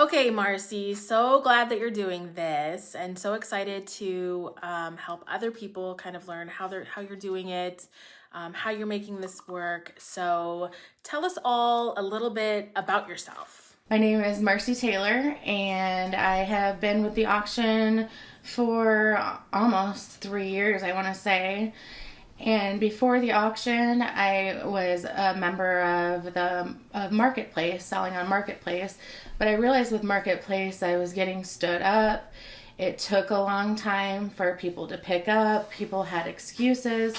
Okay, Marcy, so glad that you're doing this and so excited to help other people kind of learn how you're doing it, how you're making this work. So tell us all a little bit about yourself. My name is Marcy Taylor, and I have been with the auction for almost 3 years, I want to say. And before the auction, I was a member of Marketplace, selling on Marketplace. But I realized with Marketplace, I was getting stood up. It took a long time for people to pick up. People had excuses.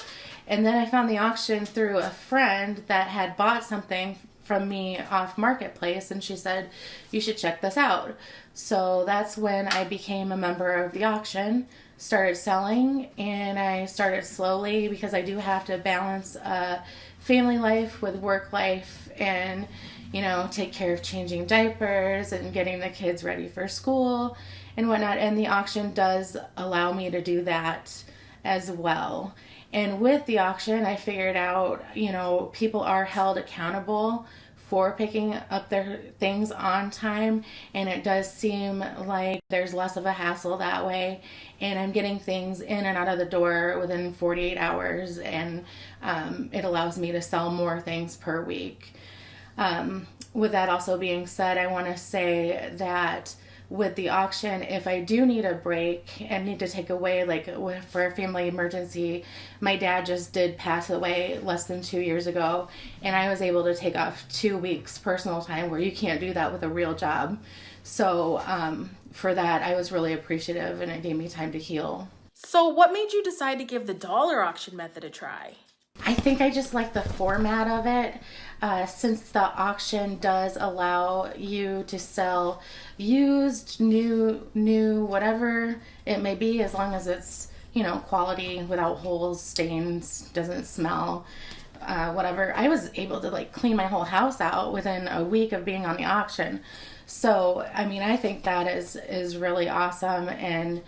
And then I found the auction through a friend that had bought something from me off Marketplace, and she said, you should check this out. So that's when I became a member of the auction, started selling, and I started slowly because I do have to balance family life with work life and, take care of changing diapers and getting the kids ready for school and whatnot. And the auction does allow me to do that as well. And with the auction, I figured out, people are held accountable for picking up their things on time, and it does seem like there's less of a hassle that way, and I'm getting things in and out of the door within 48 hours, and it allows me to sell more things per week. With that also being said, I want to say that with the auction, if I do need a break and need to take away, like for a family emergency, my dad just did pass away less than 2 years ago, and I was able to take off 2 weeks personal time where you can't do that with a real job. So for that, I was really appreciative, and it gave me time to heal. So what made you decide to give the dollar auction method a try? I think I just like the format of it. Since the auction does allow you to sell used, new, whatever it may be, as long as it's, quality, without holes, stains, doesn't smell, whatever. I was able to clean my whole house out within a week of being on the auction. So, I think that is really awesome, and,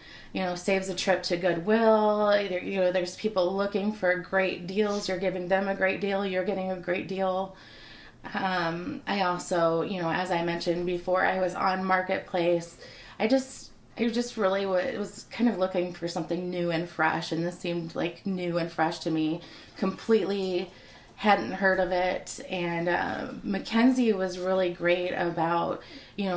saves a trip to Goodwill. Either, there's people looking for great deals. You're giving them a great deal. You're getting a great deal. I also, as I mentioned before, I was on Marketplace. I just really was kind of looking for something new and fresh, and this seemed like new and fresh to me. Completely hadn't heard of it, and Mackenzie was really great about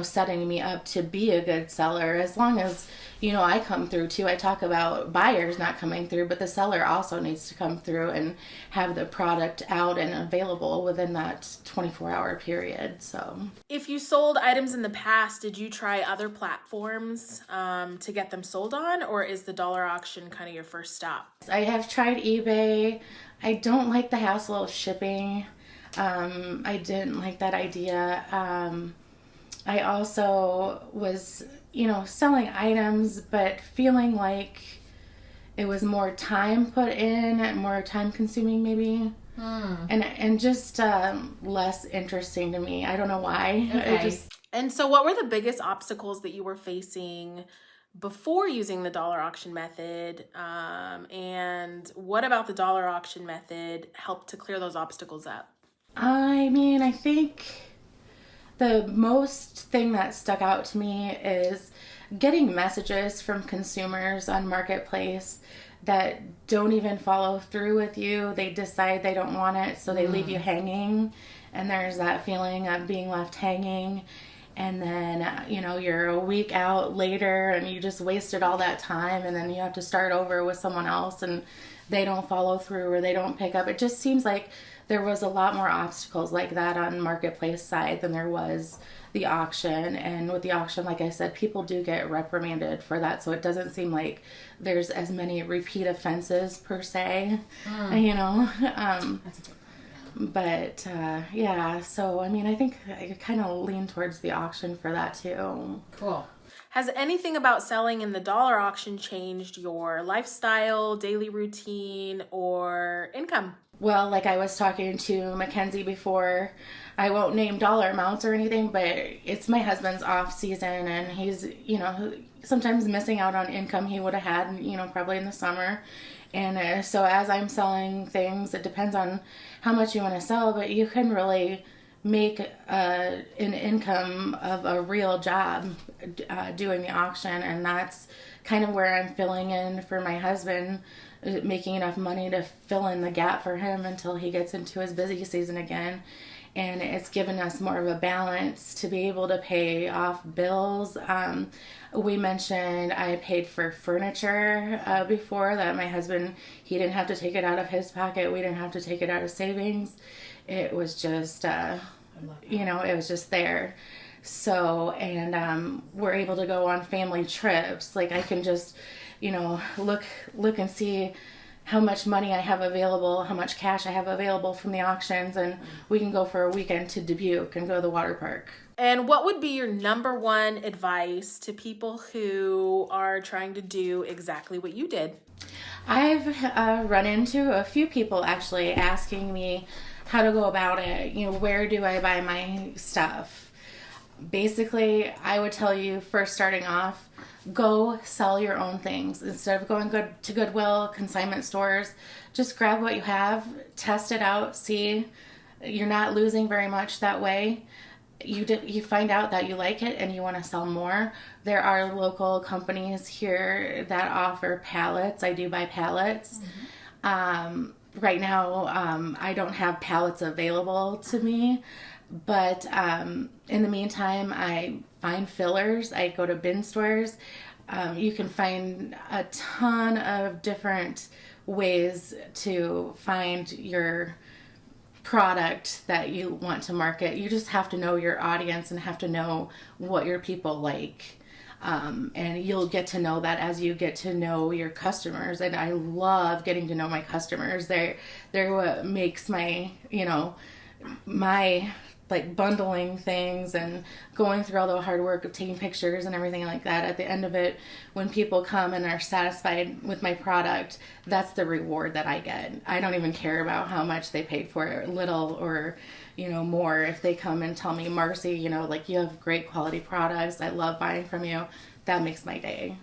setting me up to be a good seller, as long as I come through too. I talk about buyers not coming through, but the seller also needs to come through and have the product out and available within that 24-hour period. So if you sold items in the past, did you try other platforms to get them sold on, or is the dollar auction kind of your first stop? I have tried eBay. I don't like the hassle of shipping. I didn't like that idea. I also was, selling items, but feeling like it was more time put in, more time consuming maybe. And just less interesting to me. I don't know why. Okay. And so what were the biggest obstacles that you were facing before using the dollar auction method, and what about the dollar auction method helped to clear those obstacles up? I think the most thing that stuck out to me is getting messages from consumers on Marketplace that don't even follow through with you. They decide they don't want it, so they leave you hanging, and there's that feeling of being left hanging. And then, you're a week out later and you just wasted all that time, and then you have to start over with someone else and they don't follow through or they don't pick up. It just seems like there was a lot more obstacles like that on Marketplace side than there was the auction. And with the auction, like I said, people do get reprimanded for that. So it doesn't seem like there's as many repeat offenses per se, But, yeah, so, I think I kind of lean towards the auction for that, too. Cool. Has anything about selling in the dollar auction changed your lifestyle, daily routine, or income? Well, like I was talking to Mackenzie before, I won't name dollar amounts or anything, but it's my husband's off season, and he's, sometimes missing out on income he would have had, probably in the summer. And so as I'm selling things, it depends on how much you want to sell, but you can really make an income of a real job doing the auction. And that's kind of where I'm filling in for my husband, making enough money to fill in the gap for him until he gets into his busy season again. And it's given us more of a balance to be able to pay off bills. We mentioned I paid for furniture before, that my husband, he didn't have to take it out of his pocket. We didn't have to take it out of savings. It was just, it was just there. So, and we're able to go on family trips. Like I can just, look and see how much money I have available, how much cash I have available from the auctions, and we can go for a weekend to Dubuque and go to the water park. And what would be your number one advice to people who are trying to do exactly what you did? I've run into a few people actually asking me how to go about it. Where do I buy my stuff? Basically, I would tell you, first starting off, go sell your own things. Instead of going to Goodwill, consignment stores, just grab what you have, test it out, see. You're not losing very much that way. You find out that you like it and you want to sell more. There are local companies here that offer pallets. I do buy pallets. Right now, I don't have pallets available to me, but in the meantime, I find fillers. I go to bin stores. You can find a ton of different ways to find your product that you want to market. You just have to know your audience and have to know what your people like. And you'll get to know that as you get to know your customers. And I love getting to know my customers. They're what makes my, my like bundling things and going through all the hard work of taking pictures and everything like that. At the end of it, when people come and are satisfied with my product, that's the reward that I get. I don't even care about how much they paid for it, little or, more. If they come and tell me, Marcy, like you have great quality products, I love buying from you, that makes my day.